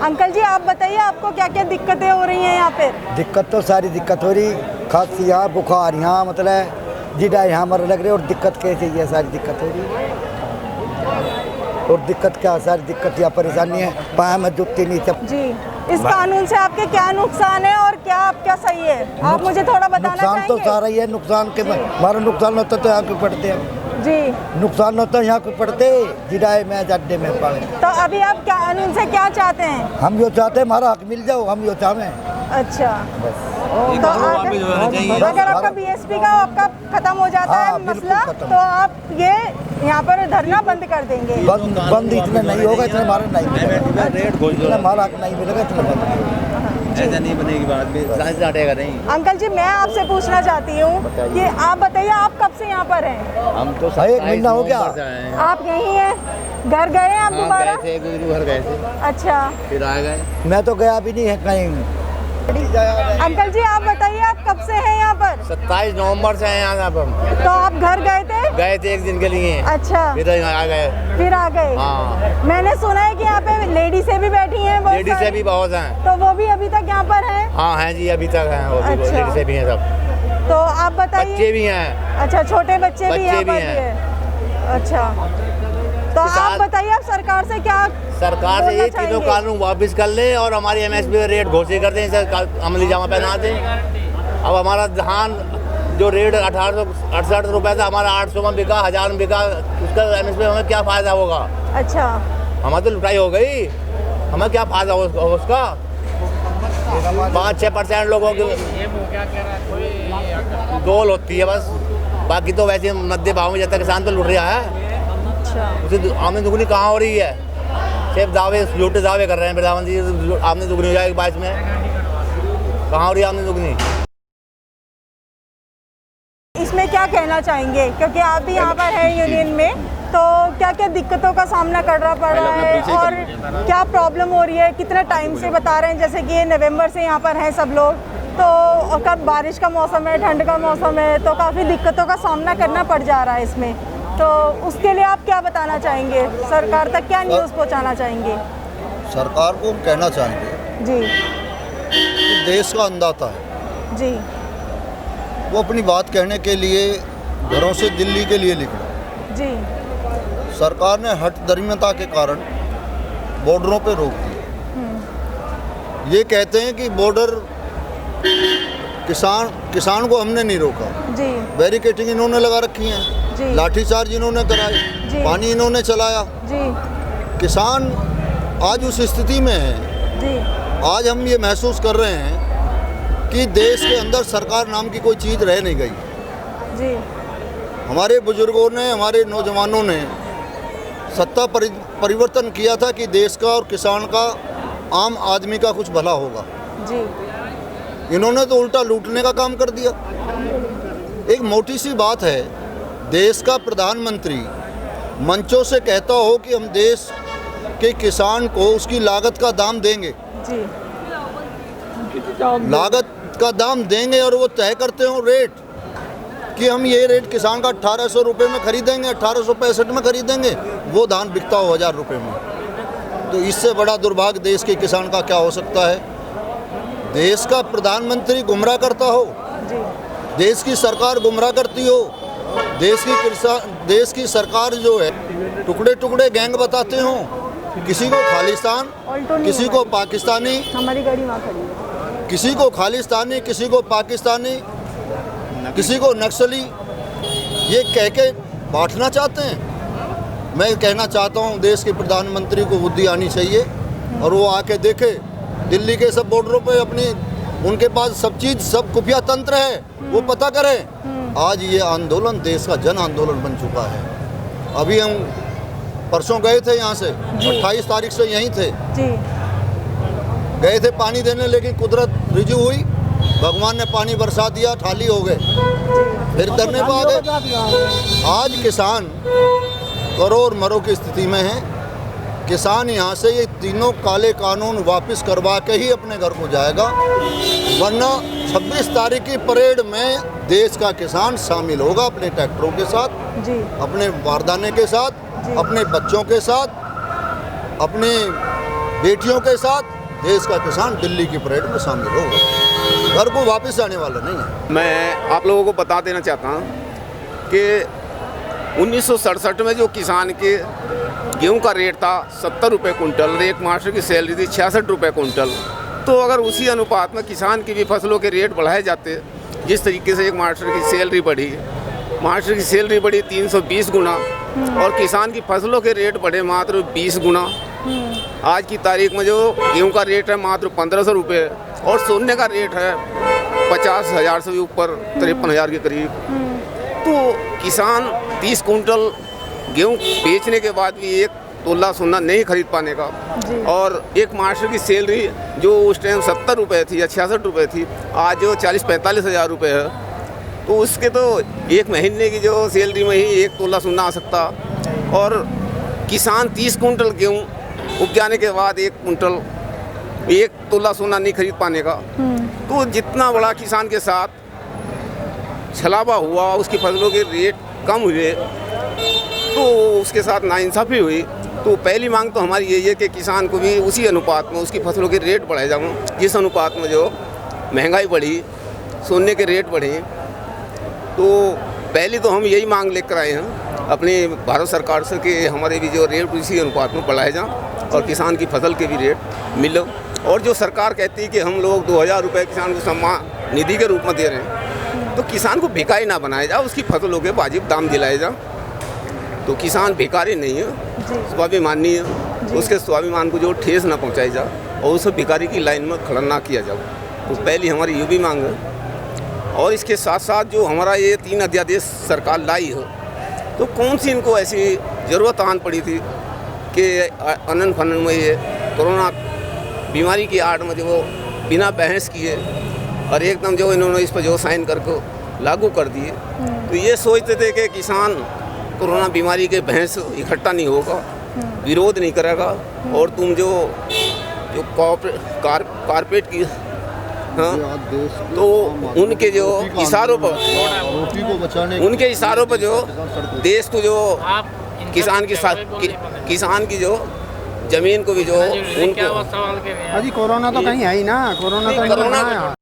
Uncle जी आप बताइए आपको क्या क्या दिक्कतें हो रही हैं यहाँ पे? दिक्कत तो सारी दिक्कत हो रही, खांसी यहाँ बुखार यहाँ मतलब जिदा यहाँ मर लग रहे और दिक्कत कैसे ये सारी दिक्कत हो रही। और दिक्कत क्या सारी दिक्कत या परेशानी है, पाँव में जुटती नहीं सब। जी इस कानून से आपके क्या नुकसान है और क्या आपका सही है, आप मुझे थोड़ा बताना नुकसान चाहेंगे? तो सारा ही है, नुकसान के हमारा नुकसान होता तो यहाँ क्यों पड़ते हैं जी, नुकसान होता है यहाँ क्यों पड़ते जिडाए में अड्डे में पाए। तो अभी आप कानून से क्या चाहते हैं? हम यो चाहते हैं हमारा हक मिल जाओ, हम यो चाहें अच्छा बस। तो अगर आपका बीएसपी का आपका खत्म हो जाता है मसला तो आप ये यहाँ पर धरना बंद कर देंगे? बंद इतने नहीं होगा, इतने हमारा नहीं मिलेगा, इतना हमारा हक नहीं मिलेगा, इतना बंद ऐसा नहीं बनेगी बात में, साइंस हटेगा नहीं। अंकल जी मैं आपसे पूछना चाहती हूँ कि आप बताइए आप कब से यहाँ पर हैं? हम तो 1 महीना हो गया। आप यहीं हैं, घर गए हैं आप दोबारा? गए थे, घर गए थे, अच्छा फिर आ गए। मैं तो गया भी नहीं है कहीं। अंकल जी आप बताइए आप कब से हैं यहाँ पर? 27 नवंबर से हैं यहाँ पर हम। तो आप घर गए थे? गए थे 1 दिन के लिए। अच्छा फिर आ गए। फिर आ गए। हाँ। मैंने सुना है कि यहाँ पे लेडी से भी बैठी हैं बहुत लेडीज से सारी। भी बहुत हैं। तो वो भी अभी तक यहाँ पर हैं? हाँ हैं जी, अभी तक हैं, वो भी अच्छा। लेडीज से भी हैं सब। तो आप बताइए। बच्चे भी हैं। अच्छा छोटे बच्चे भी यहाँ बच्चे पर भी भी हैं। हैं। अच्छा तो आप बताइए आप सरकार से क्या सरकार से ये तीनों कानून वापस कर ले और हमारी एमएसपी पे रेट घोषित कर दें, इसे अमली जामा पहना दें। अब हमारा धान जो रेट 1868 रुपये था, हमारा 800 में बिका, 1000 में बिका, उसका एमएसपी हमें क्या फ़ायदा होगा? अच्छा हमारी तो लुटाई हो गई, हमें क्या फ़ायदा होगा उसका? 5-6% लोगों की डोल होती है बस, बाकी तो वैसे मध्य भाव में जाता किसान तो लुट रहा है। अच्छा उसे आमदनी दुगनी कहाँ हो रही है? सिर्फ दावे, झूठे दावे कर रहे हैं प्रधानमंत्री, आमदनी दुगनी हो जाएगी 22 में, कहाँ हो रही है आमदनी दुगनी? इसमें क्या कहना चाहेंगे, क्योंकि आप भी यहाँ पर हैं यूनियन में, तो क्या क्या दिक्कतों का सामना करना पड़ रहा है और क्या प्रॉब्लम हो रही है? कितने टाइम से बता रहे हैं, जैसे कि ये नवंबर से यहाँ पर हैं सब लोग, तो कब बारिश का मौसम है, ठंड का मौसम है, तो काफ़ी दिक्कतों का सामना करना पड़ जा रहा है इसमें, तो उसके लिए आप क्या बताना चाहेंगे? सरकार तक क्या न्यूज़ पहुँचाना चाहेंगे? सरकार को हम कहना चाहेंगे जी कि देश का अन्नदाता है, जी वो अपनी बात कहने के लिए घरों से दिल्ली के लिए निकला। जी सरकार ने हठधर्मिता के कारण बॉर्डरों पे रोक दिया। ये कहते हैं कि बॉर्डर किसान को हमने नहीं रोका, जी बैरिकेटिंग इन्होंने लगा रखी है, जी लाठीचार्ज इन्होंने कराए, जी। पानी इन्होंने चलाया। जी किसान आज उस स्थिति में है, जी आज हम ये महसूस कर रहे हैं कि देश के अंदर सरकार नाम की कोई चीज़ रह नहीं गई। जी हमारे बुजुर्गों ने, हमारे नौजवानों ने सत्ता परिवर्तन किया था कि देश का और किसान का, आम आदमी का कुछ भला होगा। जी इन्होंने तो उल्टा लूटने का काम कर दिया। एक मोटी सी बात है, देश का प्रधानमंत्री मंचों से कहता हो कि हम देश के किसान को उसकी लागत का दाम देंगे, जी लागत का दाम देंगे, और वो तय करते हो रेट कि हम ये रेट किसान का 1800 रुपये में खरीदेंगे, 1865 में खरीदेंगे, वो धान बिकता हो 1000 रुपये में। तो इससे बड़ा दुर्भाग्य देश के किसान का क्या हो सकता है? देश का प्रधानमंत्री गुमराह करता हो, जी देश की सरकार गुमराह करती हो, देश की सरकार जो है टुकड़े टुकड़े गैंग बताते हो, किसी को खालिस्तान, किसी को पाकिस्तानी, हमारी गाड़ी वहाँ खड़ी है, किसी को खालिस्तानी, किसी को पाकिस्तानी, किसी को नक्सली, ये कह के बांटना चाहते हैं। मैं कहना चाहता हूँ देश के प्रधानमंत्री को बुद्धि आनी चाहिए और वो आके देखे दिल्ली के सब बॉर्डरों पे, अपनी उनके पास सब चीज़, सब खुफिया तंत्र है, वो पता करें। आज ये आंदोलन देश का जन आंदोलन बन चुका है। अभी हम परसों गए थे यहाँ से, 28 तारीख से यहीं थे, जी गए थे पानी देने, लेकिन कुदरत रिजू हुई, भगवान ने पानी बरसा दिया, थाली हो गए, फिर धरने पे आ गए। आज किसान करोड़ मरो की स्थिति में है। किसान यहाँ से ये तीनों काले कानून वापस करवा के ही अपने घर को जाएगा, वरना 26 तारीख की परेड में देश का किसान शामिल होगा अपने ट्रैक्टरों के साथ, जी अपने बारदाने के साथ, अपने बच्चों के साथ, अपने बेटियों के साथ देश का किसान दिल्ली की परेड में शामिल हो, घर को वापस आने वाला नहीं है। मैं आप लोगों को बता देना चाहता हूँ कि 1967 में जो किसान के गेहूं का रेट था 70 रुपये कुंटल और एक मास्टर की सैलरी थी 66 रुपये कुंटल, तो अगर उसी अनुपात में किसान की भी फसलों के रेट बढ़ाए जाते, जिस तरीके से एक मास्टर की सैलरी बढ़ी, मास्टर की सैलरी बढ़ी 320 गुना और किसान की फसलों के रेट बढ़े मात्र 20 गुना। आज की तारीख में जो गेहूं का रेट है मात्र 1500 रुपये और सोने का रेट है 50,000 से भी ऊपर, 53,000 के करीब। तो किसान 30 कुंटल गेहूं बेचने के बाद भी एक तोला सोना नहीं खरीद पाने का, और एक मास्टर की सैलरी जो उस टाइम 70 रुपये थी या 66 रुपये थी, आज जो 40-45 हज़ार रुपये है, तो उसके तो एक महीने की जो सैलरी में ही एक तोला सोना आ सकता। और किसान 30 कुंटल गेहूं उपजाने के बाद एक तोला सोना नहीं खरीद पाने का। तो जितना बड़ा किसान के साथ छलावा हुआ, उसकी फसलों के रेट कम हुए, तो उसके साथ नाइंसाफ़ी हुई। तो पहली मांग तो हमारी यही है कि किसान को भी उसी अनुपात में उसकी फसलों के रेट बढ़ाए जाऊँ, जिस अनुपात में जो महंगाई बढ़ी, सोने के रेट बढ़े। तो पहली तो हम यही मांग लेकर आए हैं अपनी भारत सरकार से कि हमारे भी जो रेट उसी अनुपात में बढ़ाए जाएँ और किसान की फसल के भी रेट मिले। और जो सरकार कहती है कि हम लोग 2000 रुपये किसान को सम्मान निधि के रूप में दे रहे हैं, तो किसान को भिखारी ना बनाया जाए, उसकी फसलों के वाजिब दाम दिलाए जाए। तो किसान भिखारी नहीं है, स्वाभिमानी है, उसके स्वाभिमान को जो ठेस ना पहुंचाई जाए और उसे भिखारी की लाइन में खड़ा ना किया जाए। तो पहली हमारी ये भी मांग है। और इसके साथ साथ जो हमारा ये 3 अध्यादेश सरकार लाई है, तो कौन सी इनको ऐसी ज़रूरत आन पड़ी थी कि अनन फनन में ये कोरोना बीमारी की आड़ में जो बिना बहस किए और एकदम जो इन्होंने इस पर जो साइन करके लागू कर दिए। तो ये सोचते थे कि किसान कोरोना बीमारी के बहस इकट्ठा नहीं होगा, विरोध नहीं करेगा, और तुम जो कारपेट की, हाँ, तो उनके जो इशारों पर, उनके इशारों पर जो देश को जो किसान की जो जमीन को भी जो उनको, कोरोना तो कहीं है ही ना, कोरोना तो